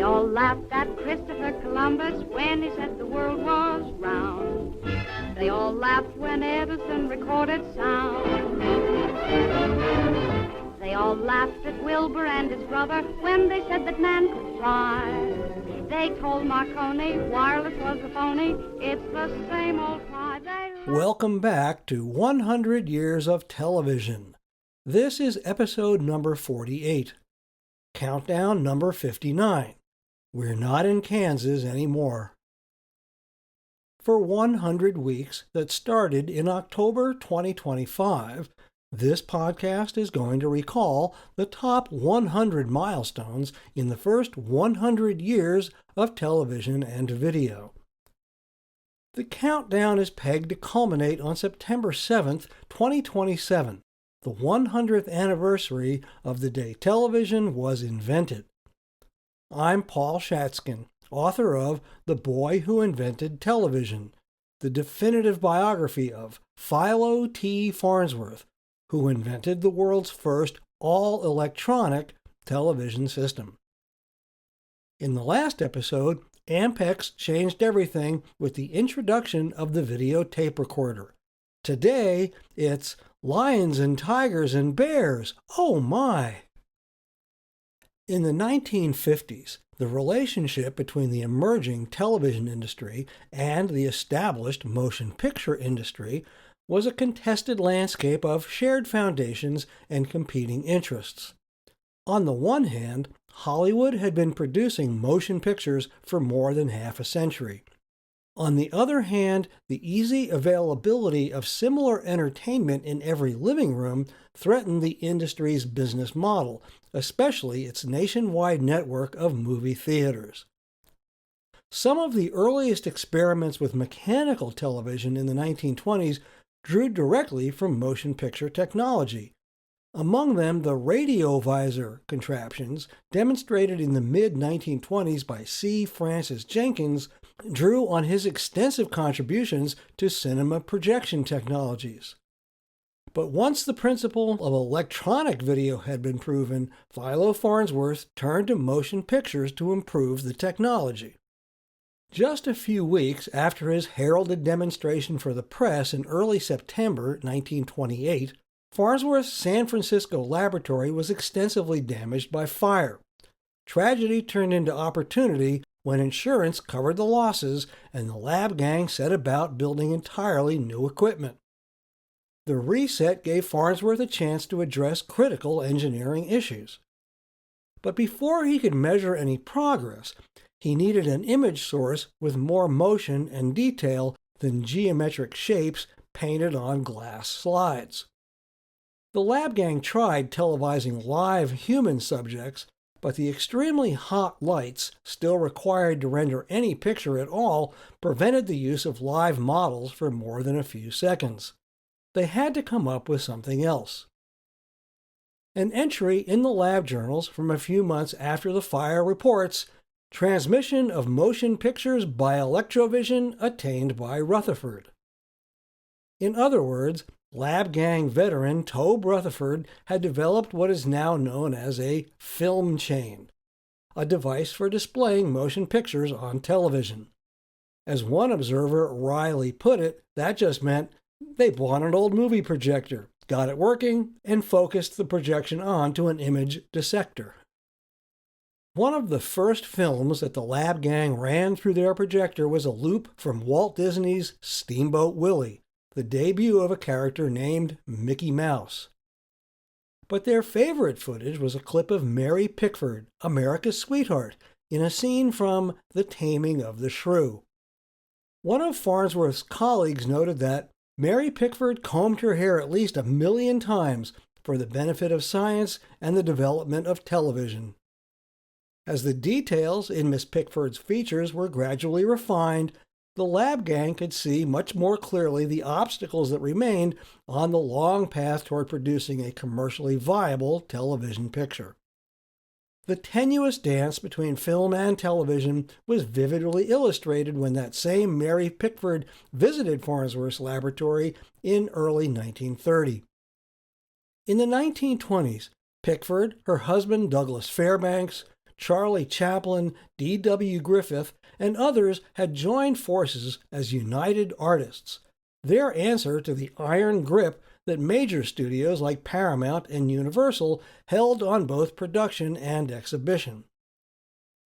all laughed at Christopher Columbus when he said the world was round. They all laughed when Edison recorded sound. They all laughed at Wilbur and his brother when they said that man could fly. They told Marconi wireless was a phony. It's the same old cry. Welcome back to 100 Years of Television. This is episode number 48. Countdown number 59. We're not in Kansas anymore. For 100 weeks that started in October 2025, this podcast is going to recall the top 100 milestones in the first 100 years of television and video. The countdown is pegged to culminate on September 7th, 2027, the 100th anniversary of the day television was invented. I'm Paul Shatskin, author of The Boy Who Invented Television, the definitive biography of Philo Farnsworth, who invented the world's first all-electronic television system. In the last episode, Ampex changed everything with the introduction of the video tape recorder. Today, it's lions and tigers and bears. Oh my! In the 1950s, the relationship between the emerging television industry and the established motion picture industry was a contested landscape of shared foundations and competing interests. On the one hand, Hollywood had been producing motion pictures for more than half a century. On the other hand, the easy availability of similar entertainment in every living room threatened the industry's business model, especially its nationwide network of movie theaters. Some of the earliest experiments with mechanical television in the 1920s drew directly from motion picture technology. Among them, the radio visor contraptions, demonstrated in the mid-1920s by C. Francis Jenkins, drew on his extensive contributions to cinema projection technologies. But once the principle of electronic video had been proven, Philo Farnsworth turned to motion pictures to improve the technology. Just a few weeks after his heralded demonstration for the press in early September 1928, Farnsworth's San Francisco laboratory was extensively damaged by fire. Tragedy turned into opportunity when insurance covered the losses and the lab gang set about building entirely new equipment. The reset gave Farnsworth a chance to address critical engineering issues. But before he could measure any progress, he needed an image source with more motion and detail than geometric shapes painted on glass slides. The lab gang tried televising live human subjects, but the extremely hot lights still required to render any picture at all prevented the use of live models for more than a few seconds. They had to come up with something else. An entry in the lab journals from a few months after the fire reports, "Transmission of motion pictures by electrovision attained by Rutherford." In other words, lab gang veteran Tobe Rutherford had developed what is now known as a film chain, a device for displaying motion pictures on television. As one observer wryly put it, that just meant they bought an old movie projector, got it working, and focused the projection onto an image dissector. One of the first films that the lab gang ran through their projector was a loop from Walt Disney's Steamboat Willie, the debut of a character named Mickey Mouse. But their favorite footage was a clip of Mary Pickford, America's sweetheart, in a scene from The Taming of the Shrew. One of Farnsworth's colleagues noted that Mary Pickford combed her hair at least 1,000,000 times for the benefit of science and the development of television. As the details in Miss Pickford's features were gradually refined, the lab gang could see much more clearly the obstacles that remained on the long path toward producing a commercially viable television picture. The tenuous dance between film and television was vividly illustrated when that same Mary Pickford visited Farnsworth's laboratory in early 1930. In the 1920s, Pickford, her husband Douglas Fairbanks, Charlie Chaplin, D.W. Griffith, and others had joined forces as united artists, their answer to the iron grip that major studios like Paramount and Universal held on both production and exhibition.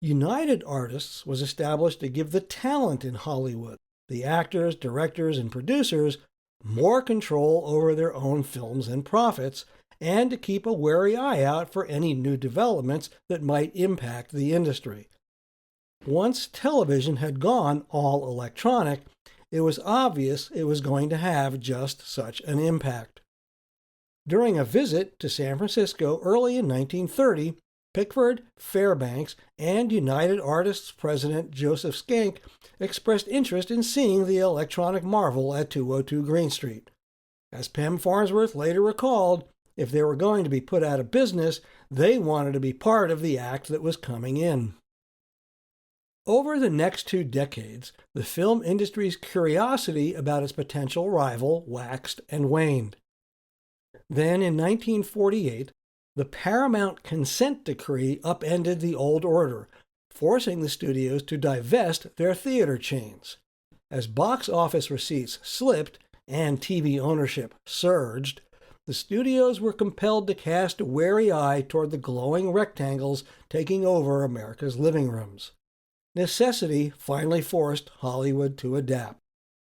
United Artists was established to give the talent in Hollywood, the actors, directors, and producers, more control over their own films and profits, and to keep a wary eye out for any new developments that might impact the industry. Once television had gone all electronic, it was obvious it was going to have just such an impact. During a visit to San Francisco early in 1930, Pickford, Fairbanks, and United Artists president Joseph Schenck expressed interest in seeing the electronic marvel at 202 Green Street. As Pem Farnsworth later recalled, if they were going to be put out of business, they wanted to be part of the act that was coming in. Over the next 2 decades, the film industry's curiosity about its potential rival waxed and waned. Then, in 1948, the Paramount Consent Decree upended the old order, forcing the studios to divest their theater chains. As box office receipts slipped and TV ownership surged, the studios were compelled to cast a wary eye toward the glowing rectangles taking over America's living rooms. Necessity finally forced Hollywood to adapt.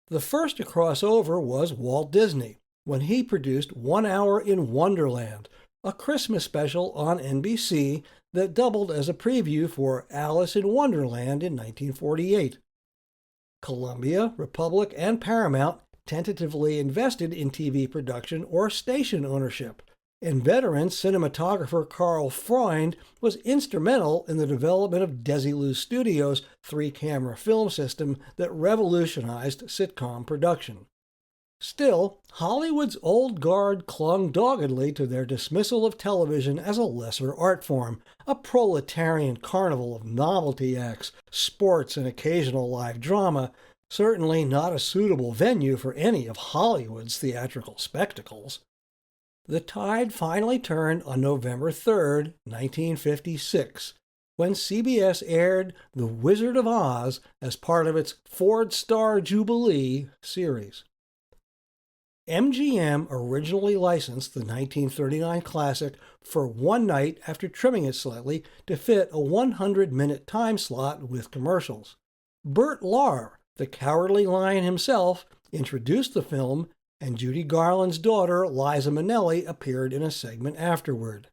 The first to cross over was Walt Disney, when he produced 1 Hour in Wonderland, a Christmas special on NBC that doubled as a preview for Alice in Wonderland in 1948. Columbia, Republic, and Paramount tentatively invested in TV production or station ownership, and veteran cinematographer Carl Freund was instrumental in the development of Desilu Studios' 3-camera film system that revolutionized sitcom production. Still, Hollywood's old guard clung doggedly to their dismissal of television as a lesser art form, a proletarian carnival of novelty acts, sports, and occasional live drama, certainly not a suitable venue for any of Hollywood's theatrical spectacles. The tide finally turned on November 3, 1956, when CBS aired The Wizard of Oz as part of its Ford Star Jubilee series. MGM originally licensed the 1939 classic for one night after trimming it slightly to fit a 100-minute time slot with commercials. Burt Lahr, the Cowardly Lion himself, introduced the film, and Judy Garland's daughter, Liza Minnelli, appeared in a segment afterward.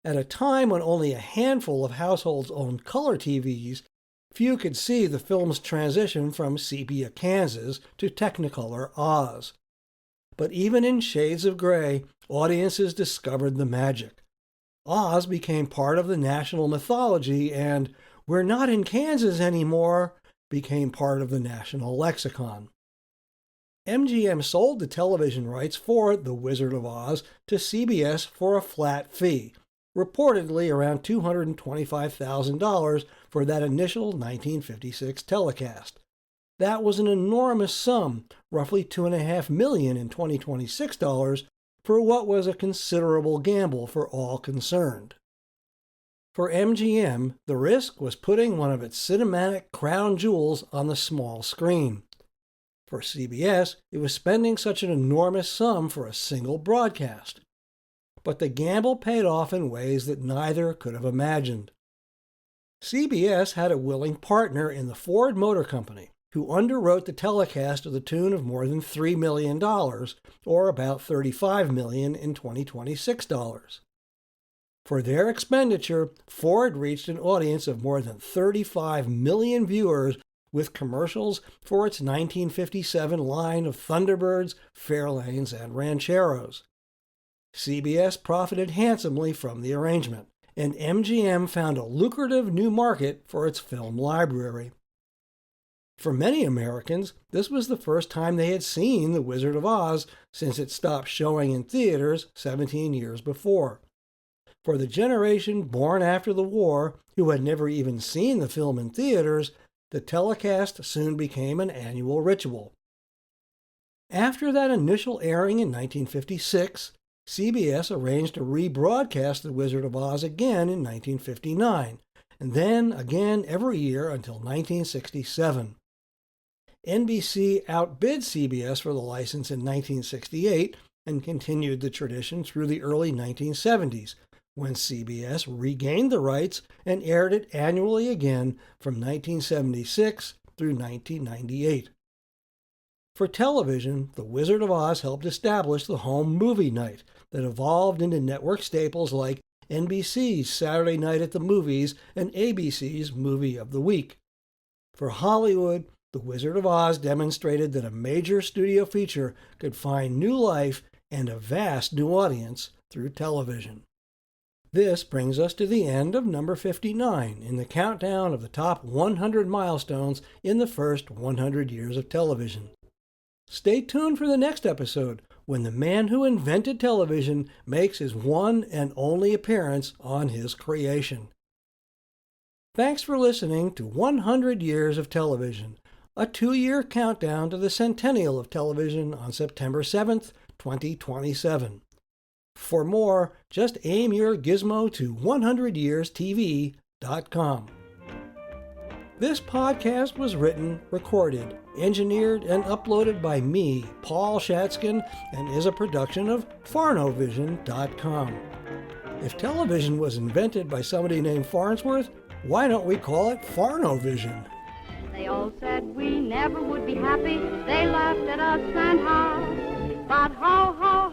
At a time when only a handful of households owned color TVs, few could see the film's transition from sepia Kansas to Technicolor Oz. But even in shades of gray, audiences discovered the magic. Oz became part of the national mythology, and "We're not in Kansas anymore" became part of the national lexicon. MGM sold the television rights for The Wizard of Oz to CBS for a flat fee, reportedly around $225,000 for that initial 1956 telecast. That was an enormous sum, roughly $2.5 million in 2026 dollars, for what was a considerable gamble for all concerned. For MGM, the risk was putting one of its cinematic crown jewels on the small screen. For CBS, it was spending such an enormous sum for a single broadcast. But the gamble paid off in ways that neither could have imagined. CBS had a willing partner in the Ford Motor Company, who underwrote the telecast to the tune of more than $3 million, or about $35 million in 2026 dollars. For their expenditure, Ford reached an audience of more than 35 million viewers with commercials for its 1957 line of Thunderbirds, Fairlanes, and Rancheros. CBS profited handsomely from the arrangement, and MGM found a lucrative new market for its film library. For many Americans, this was the first time they had seen The Wizard of Oz since it stopped showing in theaters 17 years before. For the generation born after the war, who had never even seen the film in theaters, the telecast soon became an annual ritual. After that initial airing in 1956, CBS arranged to rebroadcast The Wizard of Oz again in 1959, and then again every year until 1967. NBC outbid CBS for the license in 1968 and continued the tradition through the early 1970s, when CBS regained the rights and aired it annually again from 1976 through 1998. For television, The Wizard of Oz helped establish the home movie night that evolved into network staples like NBC's Saturday Night at the Movies and ABC's Movie of the Week. For Hollywood, The Wizard of Oz demonstrated that a major studio feature could find new life and a vast new audience through television. This brings us to the end of number 59 in the countdown of the top 100 milestones in the first 100 years of television. Stay tuned for the next episode, when the man who invented television makes his one and only appearance on his creation. Thanks for listening to 100 Years of Television, a 2-year countdown to the Centennial of Television on September 7th, 2027. For more, just aim your gizmo to 100yearstv.com. This podcast was written, recorded, engineered, and uploaded by me, Paul Shatskin, and is a production of Farnovision.com. If television was invented by somebody named Farnsworth, why don't we call it Farnovision? They all said we never would be happy. They laughed at us and howled. But ho, ho,